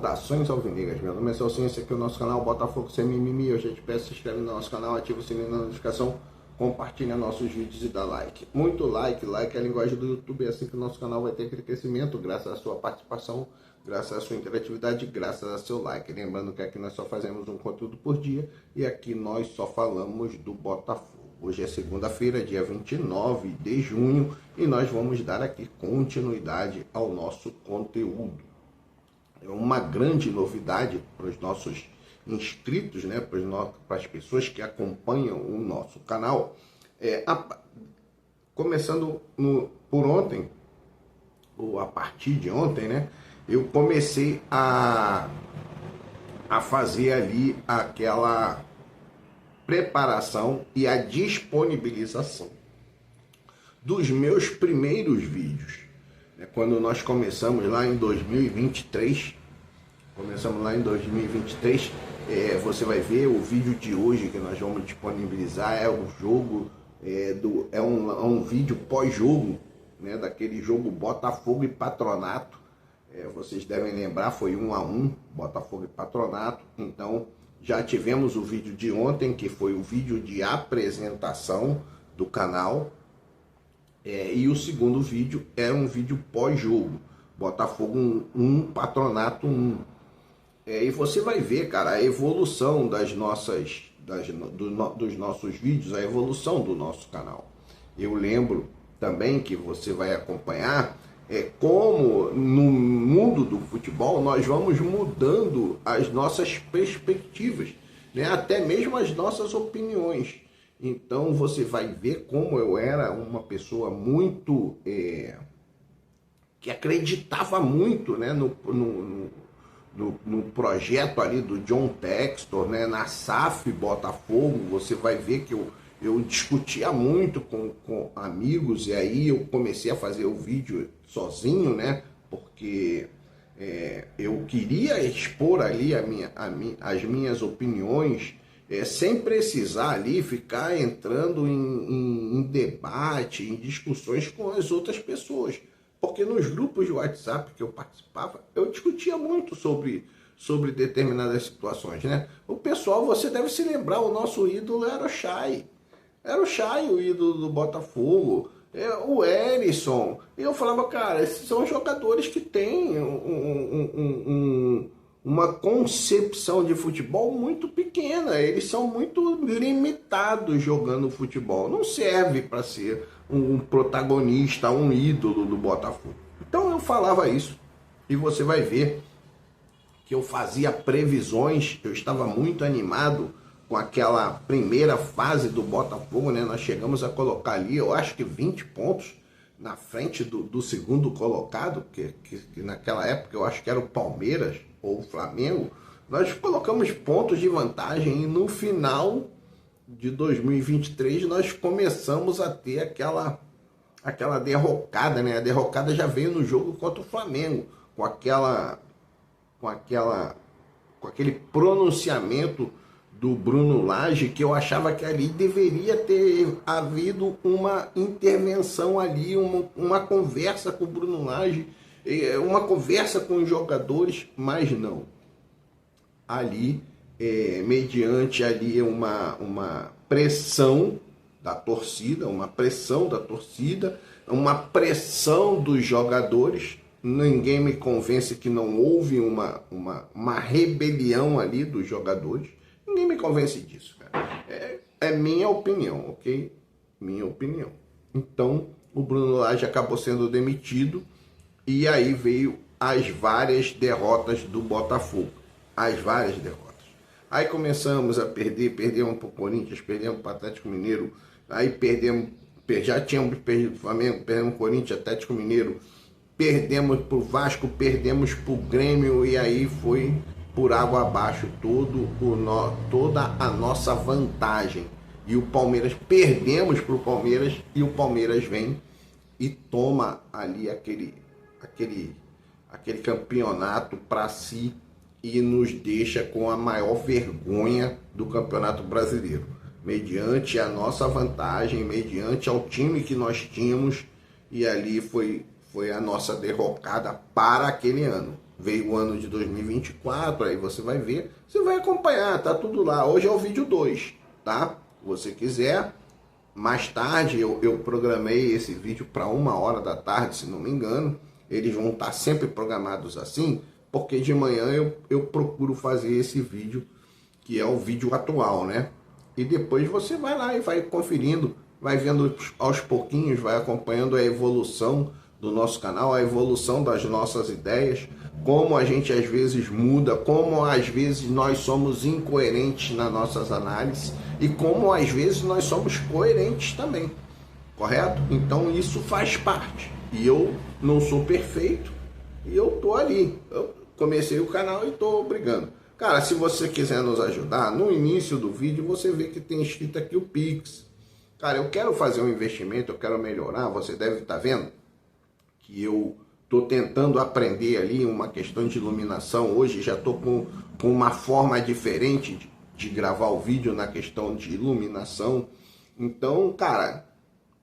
Saudações alvinegras, meu nome é Celcinho, esse aqui é o nosso canal Botafogo Sem Mimimi. Eu já te peço, se inscreve no nosso canal, ativa o sininho da notificação, compartilha nossos vídeos e dá like. Muito like é a linguagem do YouTube, é assim que o nosso canal vai ter aquele crescimento, graças à sua participação, graças à sua interatividade, graças ao seu like. Lembrando que aqui nós só fazemos um conteúdo por dia e aqui nós só falamos do Botafogo. Hoje é segunda-feira, dia 29 de junho, e nós vamos dar aqui continuidade ao nosso conteúdo. É uma grande novidade para os nossos inscritos, né, para as pessoas que acompanham o nosso canal. Começando por ontem, ou a partir de ontem, né, eu comecei a fazer ali aquela preparação e a disponibilização dos meus primeiros vídeos. Quando nós começamos lá em 2023, você vai ver o vídeo de hoje que nós vamos disponibilizar, é um jogo, é um vídeo pós-jogo, né, daquele jogo Botafogo e Patronato. Vocês devem lembrar, foi 1-1, Botafogo e Patronato. Então, já tivemos o vídeo de ontem, que foi o vídeo de apresentação do canal. E o segundo vídeo é um vídeo pós-jogo, Botafogo 1, Patronato 1. E você vai ver, cara, a evolução dos nossos vídeos, a evolução do nosso canal. Eu lembro também que você vai acompanhar como no mundo do futebol nós vamos mudando as nossas perspectivas, né? Até mesmo as nossas opiniões. Então você vai ver como eu era uma pessoa muito que acreditava muito, né, no projeto ali do John Textor, né, na SAF Botafogo. Você vai ver que eu discutia muito com amigos, e aí eu comecei a fazer o vídeo sozinho, né, porque eu queria expor ali as minhas opiniões, sem precisar ali ficar entrando em debate, em discussões com as outras pessoas. Porque nos grupos de WhatsApp que eu participava, eu discutia muito sobre determinadas situações, né? O pessoal, você deve se lembrar, o nosso ídolo era o Chay. Era o Chay, o ídolo do Botafogo. O Erisson. E eu falava, cara, esses são jogadores que têm uma concepção de futebol muito pequena. Eles são muito limitados jogando futebol. Não serve para ser um protagonista, um ídolo do Botafogo. Então eu falava isso. E você vai ver que eu fazia previsões. Eu estava muito animado com aquela primeira fase do Botafogo, né? Nós chegamos a colocar ali, eu acho que 20 pontos na frente do segundo colocado, que naquela época eu acho que era o Palmeiras ou o Flamengo. Nós colocamos pontos de vantagem e no final de 2023 nós começamos a ter aquela derrocada, né? A derrocada já veio no jogo contra o Flamengo, com aquele pronunciamento do Bruno Lage, que eu achava que ali deveria ter havido uma intervenção ali, uma conversa com o Bruno Lage, uma conversa com os jogadores, mas não. Ali, mediante ali uma pressão da torcida, uma pressão dos jogadores, ninguém me convence que não houve uma rebelião ali dos jogadores. Ninguém me convence disso, cara. É minha opinião, ok? Minha opinião. Então, o Bruno Lage acabou sendo demitido e aí veio as várias derrotas do Botafogo. As várias derrotas. Aí começamos a perdemos para o Corinthians, perdemos para o Atlético Mineiro, aí já tínhamos perdido para o Flamengo, perdemos para o Corinthians, Atlético Mineiro, perdemos para o Vasco, perdemos para o Grêmio, e aí foi por água abaixo toda a nossa vantagem. E o Palmeiras, perdemos para o Palmeiras, e o Palmeiras vem e toma ali aquele campeonato para si e nos deixa com a maior vergonha do Campeonato Brasileiro, mediante a nossa vantagem, mediante ao time que nós tínhamos, e ali foi a nossa derrocada para aquele ano. veio o ano de 2024, aí você vai ver, você vai acompanhar, tá tudo lá. Hoje é o vídeo 2, tá? Se você quiser, mais tarde eu programei esse vídeo para 1h da tarde, se não me engano. Eles vão estar sempre programados assim, porque de manhã eu procuro fazer esse vídeo, que é o vídeo atual, né? E depois você vai lá e vai conferindo, vai vendo aos pouquinhos, vai acompanhando a evolução do nosso canal, a evolução das nossas ideias, como a gente às vezes muda, como às vezes nós somos incoerentes nas nossas análises e como às vezes nós somos coerentes também, correto? Então isso faz parte. E eu não sou perfeito e eu tô ali. Eu comecei o canal e tô brigando. Cara, se você quiser nos ajudar, no início do vídeo você vê que tem escrito aqui o Pix. Cara, eu quero fazer um investimento, eu quero melhorar, você deve estar vendo que eu estou tentando aprender ali uma questão de iluminação. Hoje já estou com uma forma diferente de gravar o vídeo na questão de iluminação. Então, cara,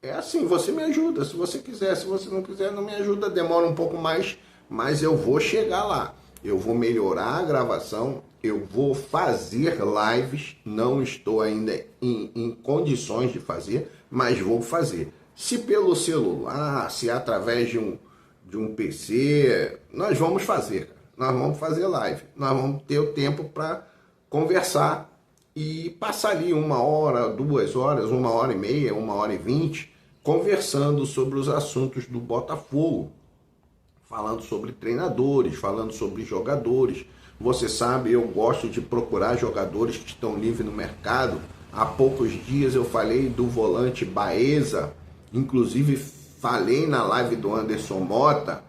é assim, você me ajuda se você quiser. Se você não quiser, não me ajuda, demora um pouco mais, mas eu vou chegar lá. Eu vou melhorar a gravação, eu vou fazer lives, não estou ainda em condições de fazer, mas vou fazer. Se pelo celular, se através de um PC, nós vamos fazer. Nós vamos fazer live. Nós vamos ter o tempo para conversar e passar ali 1h, 2h, 1h30, 1h20, conversando sobre os assuntos do Botafogo. Falando sobre treinadores, falando sobre jogadores. Você sabe, eu gosto de procurar jogadores que estão livres no mercado. Há poucos dias eu falei do volante Baeza, inclusive falei na live do Anderson Mota,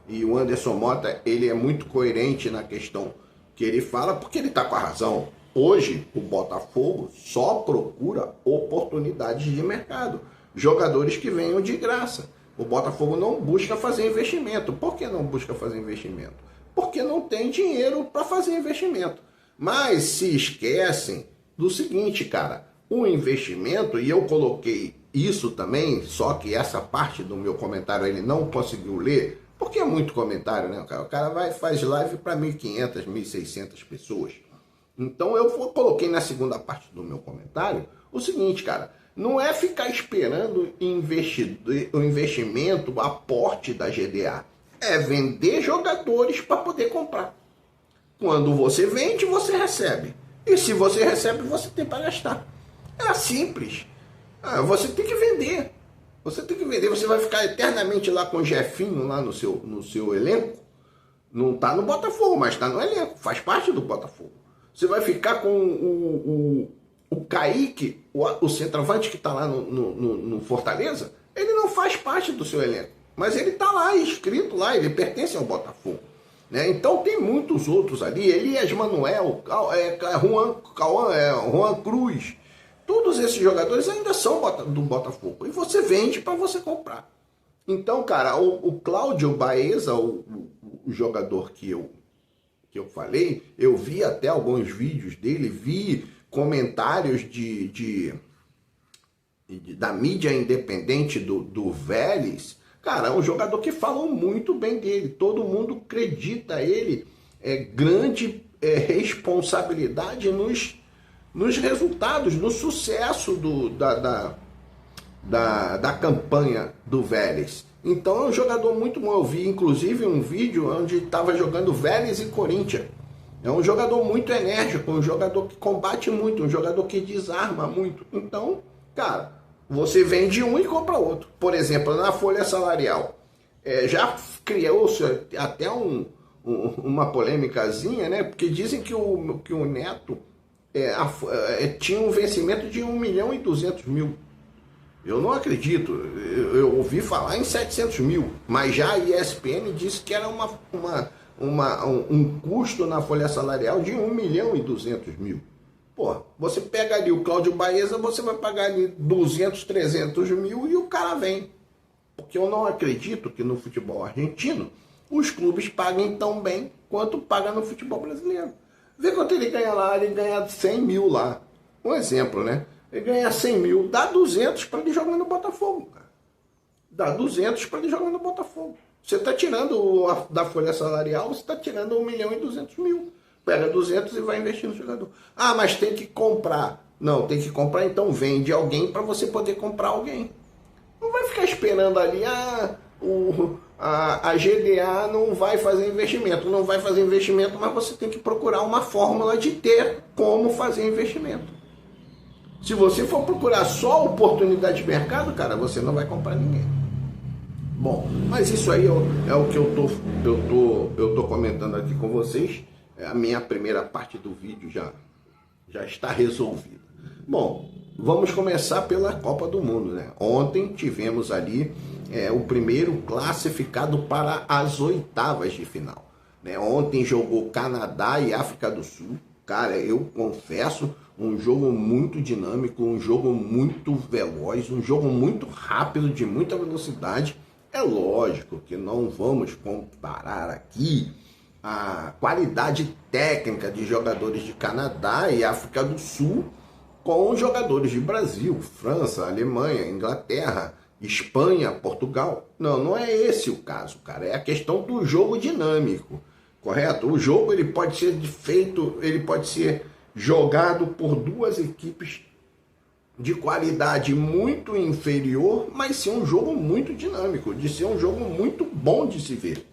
e o Anderson Mota, ele é muito coerente na questão que ele fala, porque ele está com a razão. Hoje, o Botafogo só procura oportunidades de mercado, jogadores que venham de graça. O Botafogo não busca fazer investimento. Por que não busca fazer investimento? Porque não tem dinheiro para fazer investimento. Mas se esquecem do seguinte, cara, o investimento, e eu coloquei isso também, só que essa parte do meu comentário ele não conseguiu ler, porque é muito comentário, né? O cara faz live para 1.500, 1.600 pessoas. Então eu coloquei na segunda parte do meu comentário o seguinte, cara, não é ficar esperando o investimento, o aporte da GDA. É vender jogadores para poder comprar. Quando você vende, você recebe. E se você recebe, você tem para gastar. É simples. Você tem que vender. Você tem que vender. Você vai ficar eternamente lá com o Jefinho lá no seu elenco. Não está no Botafogo, mas está no elenco. Faz parte do Botafogo. Você vai ficar com o Kaique, o centroavante que está lá no Fortaleza. Ele não faz parte do seu elenco. Mas ele está lá, inscrito lá. Ele pertence ao Botafogo. Né? Então tem muitos outros ali. Elias Manuel, Juan Cruz. Todos esses jogadores ainda são do Botafogo. E você vende para você comprar. Então, cara, o Cláudio Baeza, o jogador que eu falei, eu vi até alguns vídeos dele, vi comentários da mídia independente do Vélez. Cara, é um jogador que falou muito bem dele. Todo mundo acredita ele. Grande responsabilidade nos resultados, no sucesso da campanha do Vélez. Então é um jogador muito bom. Eu vi inclusive um vídeo onde estava jogando Vélez e Corinthians. É um jogador muito enérgico, um jogador que combate muito, um jogador que desarma muito. Então, cara, você vende um e compra outro. Por exemplo, na folha salarial, já criou-se até uma polêmicazinha, né? Porque dizem que o Neto tinha um vencimento de 1.200.000. Eu não acredito. Eu ouvi falar em 700 mil, mas já a ESPN disse que era um custo na folha salarial de 1.200.000. Pô, você pega ali o Cláudio Baeza, você vai pagar ali 200, 300 mil e o cara vem. Porque eu não acredito que no futebol argentino os clubes paguem tão bem quanto pagam no futebol brasileiro. Vê quanto ele ganha lá, ele ganha 100 mil lá. Um exemplo, né? Ele ganha 100 mil, dá 200 para ele jogar no Botafogo, cara. Dá 200 para ele jogar no Botafogo. Você está tirando da folha salarial, você está tirando 1.200.000. Pega 200 e vai investir no jogador. Ah, mas tem que comprar. Não, tem que comprar, então vende alguém para você poder comprar alguém. Não vai ficar esperando ali, a GDA não vai fazer investimento. Não vai fazer investimento, mas você tem que procurar uma fórmula de ter como fazer investimento. Se você for procurar só oportunidade de mercado, cara, você não vai comprar ninguém. Bom, mas isso aí é o que eu tô comentando aqui com vocês. A minha primeira parte do vídeo já está resolvida. Bom, vamos começar pela Copa do Mundo, né? Ontem tivemos ali o primeiro classificado para as oitavas de final, né? Ontem jogou Canadá e África do Sul. Cara, eu confesso, um jogo muito dinâmico, um jogo muito veloz, um jogo muito rápido, de muita velocidade. É lógico que não vamos comparar aqui a qualidade técnica de jogadores de Canadá e África do Sul com os jogadores de Brasil, França, Alemanha, Inglaterra, Espanha, Portugal. Não, não é esse o caso, cara. É a questão do jogo dinâmico, correto? O jogo ele pode ser feito, ele pode ser jogado por duas equipes de qualidade muito inferior, mas ser um jogo muito dinâmico, de ser um jogo muito bom de se ver.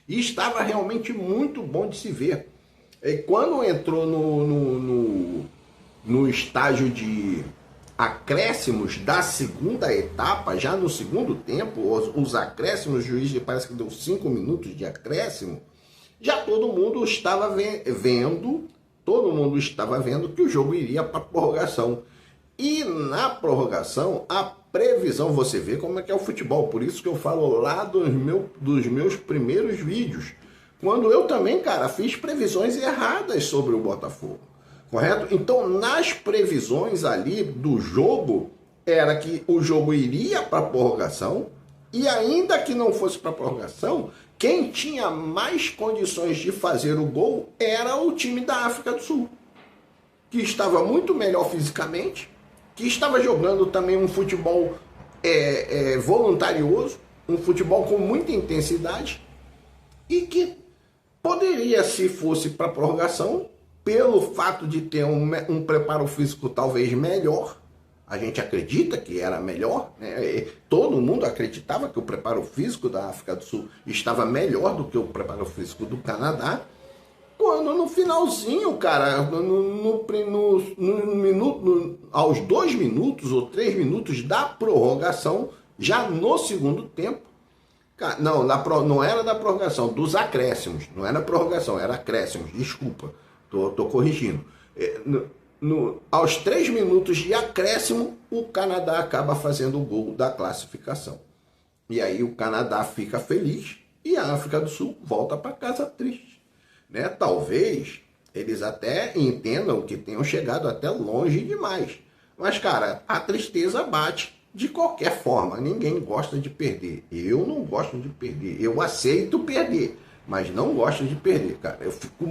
E estava realmente muito bom de se ver. E quando entrou no estágio de acréscimos da segunda etapa, já no segundo tempo, os acréscimos, o juiz parece que deu 5 minutos de acréscimo, já todo mundo estava vendo que o jogo iria para a prorrogação. E na prorrogação, a previsão, você vê como é que é o futebol, por isso que eu falo lá dos meus primeiros vídeos, quando eu também, cara, fiz previsões erradas sobre o Botafogo, correto? Então, nas previsões ali do jogo, era que o jogo iria para a prorrogação, e ainda que não fosse para a prorrogação, quem tinha mais condições de fazer o gol era o time da África do Sul, que estava muito melhor fisicamente, que estava jogando também um futebol voluntarioso, um futebol com muita intensidade, e que poderia, se fosse para a prorrogação, pelo fato de ter um preparo físico talvez melhor, a gente acredita que era melhor, né? Todo mundo acreditava que o preparo físico da África do Sul estava melhor do que o preparo físico do Canadá, quando no finalzinho, cara, aos 2 minutos ou 3 minutos da prorrogação, já no segundo tempo, não, não era da prorrogação, dos acréscimos, não era prorrogação, era acréscimos, desculpa, tô corrigindo. Aos 3 minutos de acréscimo, o Canadá acaba fazendo o gol da classificação. E aí o Canadá fica feliz e a África do Sul volta para casa triste. Né? Talvez eles até entendam que tenham chegado até longe demais. Mas, cara, a tristeza bate de qualquer forma. Ninguém gosta de perder. Eu não gosto de perder. Eu aceito perder, mas não gosto de perder, cara. Eu fico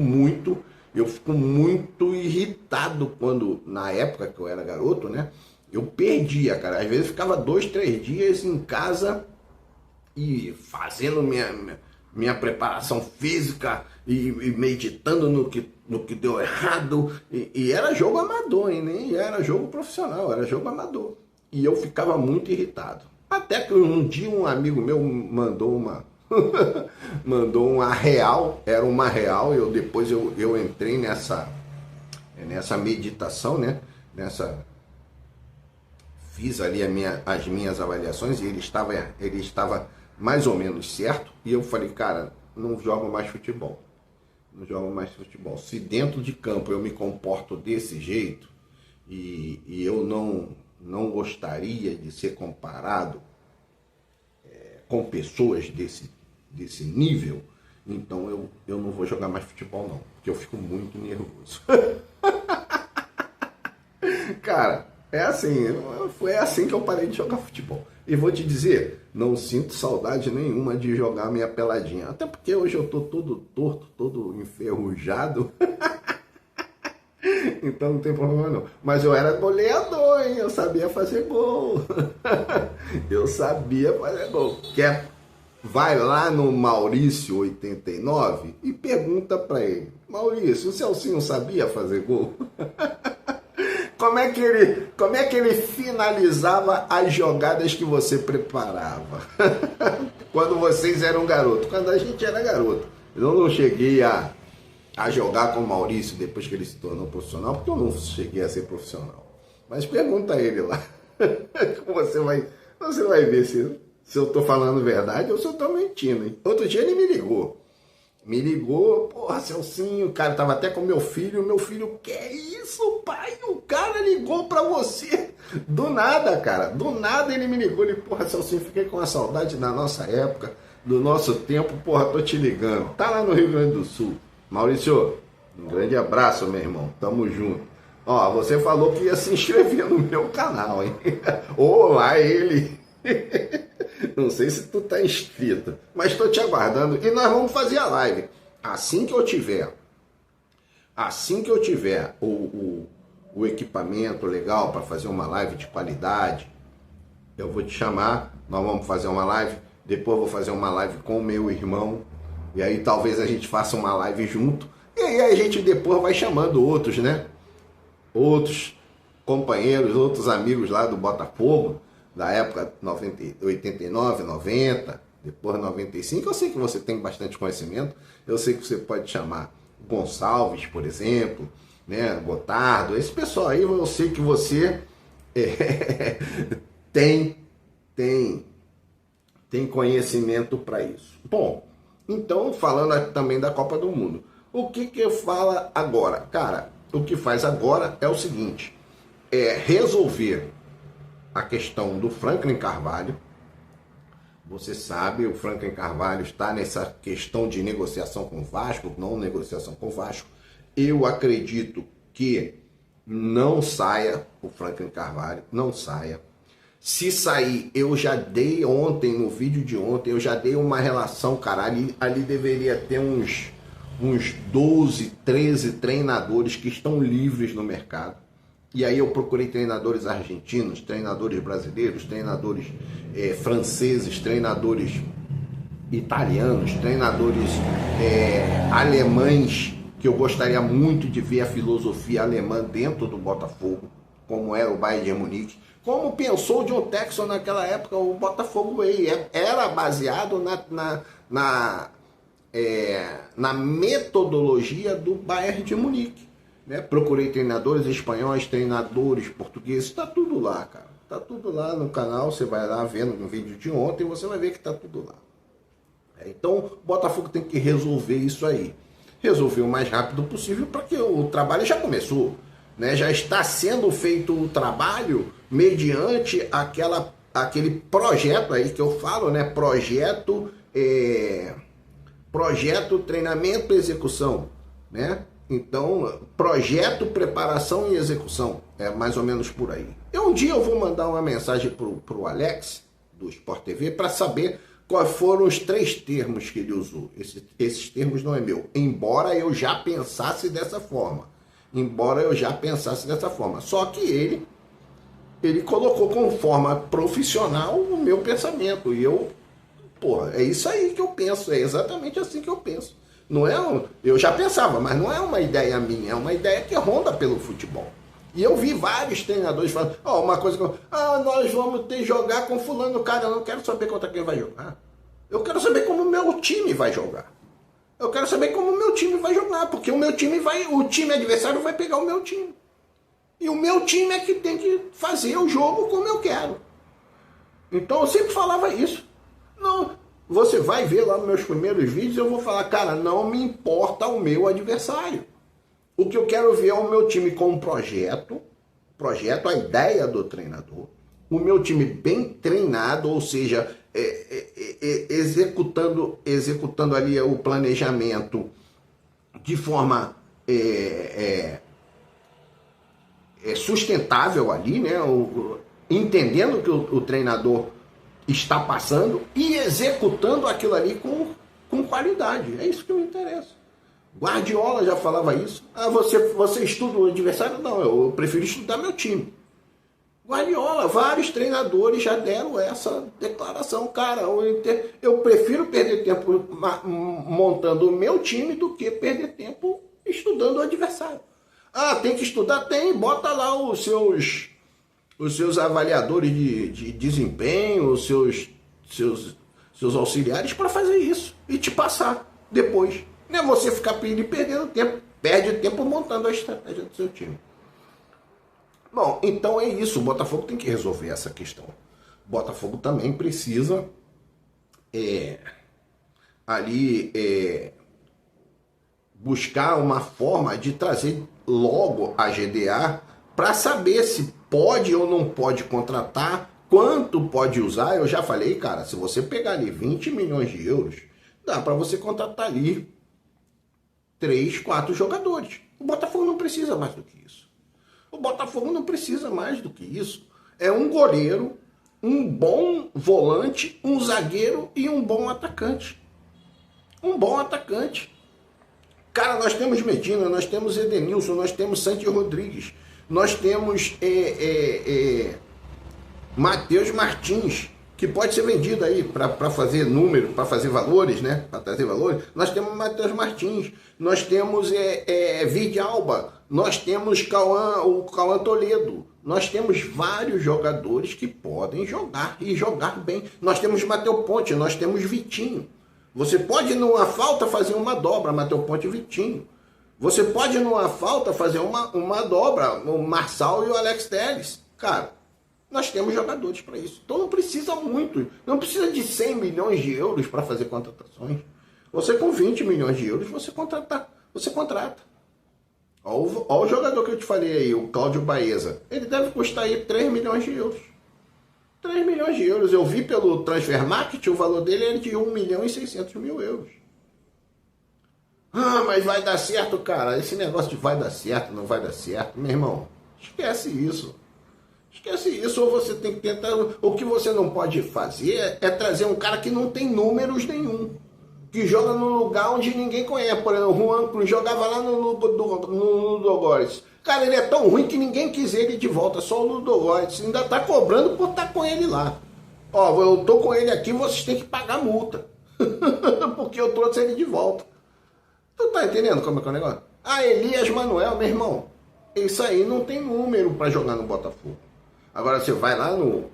muito irritado quando, na época que eu era garoto, né? Eu perdia, cara. Às vezes eu ficava 2, 3 dias em casa e fazendo minha preparação física e meditando no que deu errado. E era jogo amador, hein? Nem era jogo profissional, era jogo amador. E eu ficava muito irritado. Até que um dia um amigo meu mandou uma real, era uma real, e depois eu entrei nessa meditação, né? Fiz ali as minhas avaliações e ele estava mais ou menos certo, e eu falei, cara, não jogo mais futebol. Não jogo mais futebol. Se dentro de campo eu me comporto desse jeito, e eu não gostaria de ser comparado com pessoas desse nível, então eu não vou jogar mais futebol não, porque eu fico muito nervoso. Cara, foi assim que eu parei de jogar futebol. E vou te dizer, não sinto saudade nenhuma de jogar minha peladinha. Até porque hoje eu tô todo torto, todo enferrujado. Então não tem problema não. Mas eu era goleador, hein? Eu sabia fazer gol. Eu sabia fazer gol. vai lá no Maurício89 e pergunta para ele: Maurício, o Celcinho sabia fazer gol? Como é que ele finalizava as jogadas que você preparava? Quando vocês eram garoto, quando a gente era garoto. Eu não cheguei a jogar com o Maurício depois que ele se tornou profissional, porque eu não cheguei a ser profissional. Mas pergunta a ele lá. Você vai ver se eu tô falando verdade ou se eu tô mentindo, hein? Outro dia ele me ligou. Porra, Celcinho, o cara tava até com meu filho, que é isso, pai? O cara ligou pra você. Do nada, cara, do nada ele me ligou, porra, Celcinho, fiquei com a saudade da nossa época, do nosso tempo, porra, tô te ligando. Tá lá no Rio Grande do Sul. Maurício, um grande abraço, meu irmão, tamo junto. Ó, você falou que ia se inscrever no meu canal, hein? Olá, ele. Não sei se tu tá inscrito, mas tô te aguardando e nós vamos fazer a live. Assim que eu tiver o equipamento legal para fazer uma live de qualidade, eu vou te chamar, nós vamos fazer uma live, depois eu vou fazer uma live com o meu irmão, e aí talvez a gente faça uma live junto, e aí a gente depois vai chamando outros, né? Outros companheiros, outros amigos lá do Botafogo, da época 89, 90, depois 95, eu sei que você tem bastante conhecimento, eu sei que você pode chamar Gonçalves, por exemplo, né, Gotardo, esse pessoal aí, eu sei que você tem conhecimento para isso. Bom, então, falando também da Copa do Mundo, o que eu falo agora? Cara, o que faz agora é o seguinte, é resolver a questão do Franklin Carvalho. Você sabe, o Franklin Carvalho está nessa questão de negociação com o Vasco, não negociação com o Vasco. Eu acredito que não saia o Franklin Carvalho, não saia. Se sair, eu já dei ontem, no vídeo de ontem, eu já dei uma relação, cara, ali deveria ter uns 12, 13 treinadores que estão livres no mercado. E aí eu procurei treinadores argentinos, treinadores brasileiros, treinadores franceses, treinadores italianos, treinadores alemães, que eu gostaria muito de ver a filosofia alemã dentro do Botafogo, como era o Bayern de Munique, como pensou o John Textor naquela época, o Botafogo era baseado na metodologia do Bayern de Munique. Né? Procurei treinadores espanhóis, treinadores portugueses, está tudo lá, cara. Está tudo lá no canal, você vai lá vendo no vídeo de ontem, você vai ver que está tudo lá. Então, o Botafogo tem que resolver isso aí. Resolver o mais rápido possível, porque o trabalho já começou. Né? Já está sendo feito o trabalho mediante aquele projeto aí que eu falo, né? Projeto, treinamento e execução, né? Então, projeto, preparação e execução, é mais ou menos por aí. Um dia eu vou mandar uma mensagem pro Alex, do Sport TV, para saber quais foram os 3 termos que ele usou. Esses termos não é meu, embora eu já pensasse dessa forma. Só que ele colocou como forma profissional o meu pensamento. E é isso aí que eu penso, é exatamente assim que eu penso. Não é eu já pensava, mas não é uma ideia minha, é uma ideia que ronda pelo futebol. E eu vi vários treinadores falando, uma coisa que nós vamos ter que jogar com fulano, cara, eu não quero saber contra quem vai jogar. Eu quero saber como o meu time vai jogar. Porque o time adversário vai pegar o meu time. E o meu time é que tem que fazer o jogo como eu quero. Então eu sempre falava isso. Não, você vai ver lá nos meus primeiros vídeos, eu vou falar, cara, não me importa o meu adversário. O que eu quero ver é o meu time com um projeto, a ideia do treinador, o meu time bem treinado, ou seja, executando ali o planejamento de forma sustentável ali, né? Entendendo que o treinador está passando e executando aquilo ali com qualidade. É isso que me interessa. Guardiola já falava isso. Você estuda o adversário? Não, eu prefiro estudar meu time. Guardiola, vários treinadores já deram essa declaração. Cara, eu prefiro perder tempo montando o meu time do que perder tempo estudando o adversário. Ah, tem que estudar? Tem, bota lá os seus avaliadores de desempenho, os seus auxiliares para fazer isso e te passar depois. Não é você ficar perdendo tempo, perde tempo montando a estratégia do seu time. Bom, então é isso, o Botafogo tem que resolver essa questão. O Botafogo também precisa buscar uma forma de trazer logo a GDA para saber se pode ou não pode contratar, quanto pode usar. Eu já falei, cara, se você pegar ali 20 milhões de euros, dá para você contratar ali 3, 4 jogadores. O Botafogo não precisa mais do que isso. O Botafogo não precisa mais do que isso. É um goleiro, um bom volante, um zagueiro e um bom atacante. Um bom atacante. Cara, nós temos Medina, nós temos Edenilson, nós temos Santi Rodrigues, nós temos Matheus Martins, que pode ser vendido aí para fazer número, para fazer valores, né? Para trazer valores. Nós temos Matheus Martins, nós temos Vidalba, nós temos o Cauã Toledo, nós temos vários jogadores que podem jogar e jogar bem. Nós temos Matheus Ponte, nós temos Vitinho. Você pode, numa falta, fazer uma dobra, Matheus Ponte e Vitinho. Você pode, numa falta, fazer uma dobra, o Marçal e o Alex Telles. Cara, nós temos jogadores para isso. Então não precisa muito. Não precisa de 100 milhões de euros para fazer contratações. Você com 20 milhões de euros, você contrata. Olha o jogador que eu te falei aí, o Cláudio Baeza. Ele deve custar aí 3 milhões de euros. 3 milhões de euros. Eu vi pelo Transfermarkt, o valor dele é de 1 milhão e 600 mil euros. Ah, mas vai dar certo, cara. Esse negócio de vai dar certo, não vai dar certo. Meu irmão, esquece isso. Esquece isso, ou você tem que tentar... O que você não pode fazer é trazer um cara que não tem números nenhum. Que joga num lugar onde ninguém conhece. Por exemplo, o Juan Cruz jogava lá no Ludogorets. Cara, ele é tão ruim que ninguém quis ele de volta, só o Ludogorets. Ainda tá cobrando por estar com ele lá. Ó, eu tô com ele aqui, vocês têm que pagar multa. Porque eu trouxe ele de volta. Tu tá entendendo como é que é o negócio? Ah, Elias Manuel, meu irmão. Isso aí não tem número para jogar no Botafogo. Agora você vai lá no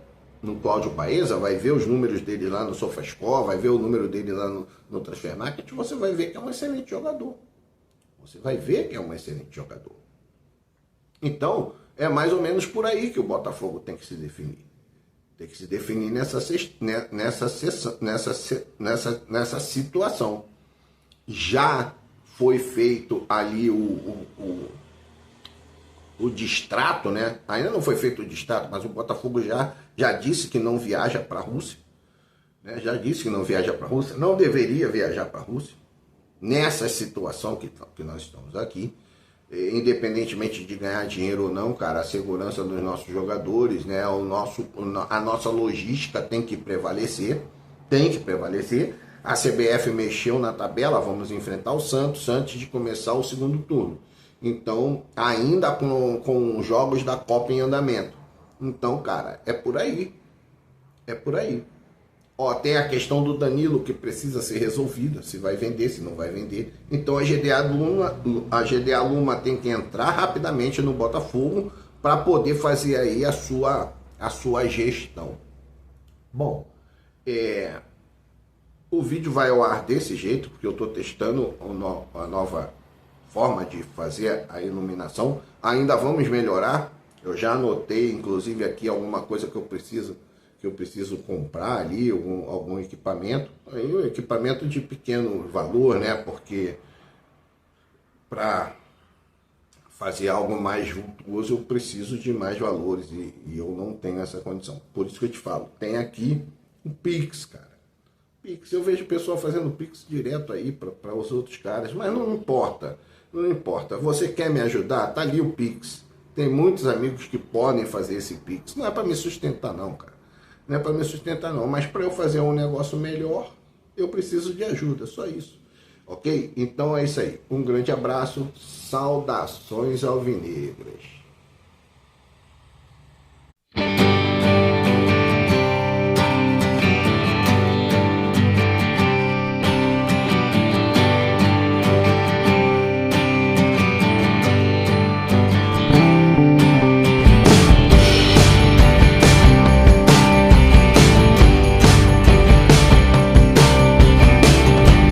Cláudio Baeza, vai ver os números dele lá no SofaScore, vai ver o número dele lá no Transfermarkt, você vai ver que é um excelente jogador. Você vai ver que é um excelente jogador. Então, é mais ou menos por aí que o Botafogo tem que se definir. Tem que se definir nessa situação. Já foi feito ali o distrato, né? Ainda não foi feito o distrato, mas o Botafogo já disse que não viaja para a Rússia. Né? Já disse que não viaja para a Rússia. Não deveria viajar para a Rússia. Nessa situação que nós estamos aqui. Independentemente de ganhar dinheiro ou não, cara, a segurança dos nossos jogadores, né? A nossa logística tem que prevalecer. Tem que prevalecer. A CBF mexeu na tabela, vamos enfrentar o Santos antes de começar o segundo turno. Então, ainda com jogos da Copa em andamento. Então, cara, é por aí. É por aí. Ó, tem a questão do Danilo que precisa ser resolvida. Se vai vender, se não vai vender. Então, a GDA Luma tem que entrar rapidamente no Botafogo para poder fazer aí a sua gestão. Bom, o vídeo vai ao ar desse jeito, porque eu estou testando a nova forma de fazer a iluminação. Ainda vamos melhorar. Eu já anotei, inclusive, aqui alguma coisa que eu preciso comprar ali, algum equipamento. Aí um equipamento de pequeno valor, né? Porque para fazer algo mais vultuoso eu preciso de mais valores e eu não tenho essa condição. Por isso que eu te falo, tem aqui o Pix, cara. Pix, eu vejo o pessoal fazendo Pix direto aí para os outros caras, mas não importa. Não importa, você quer me ajudar? Tá ali o Pix. Tem muitos amigos que podem fazer esse Pix. Não é para me sustentar não, cara. Não é para me sustentar não, mas para eu fazer um negócio melhor, eu preciso de ajuda, só isso. Ok? Então é isso aí. Um grande abraço, saudações alvinegras.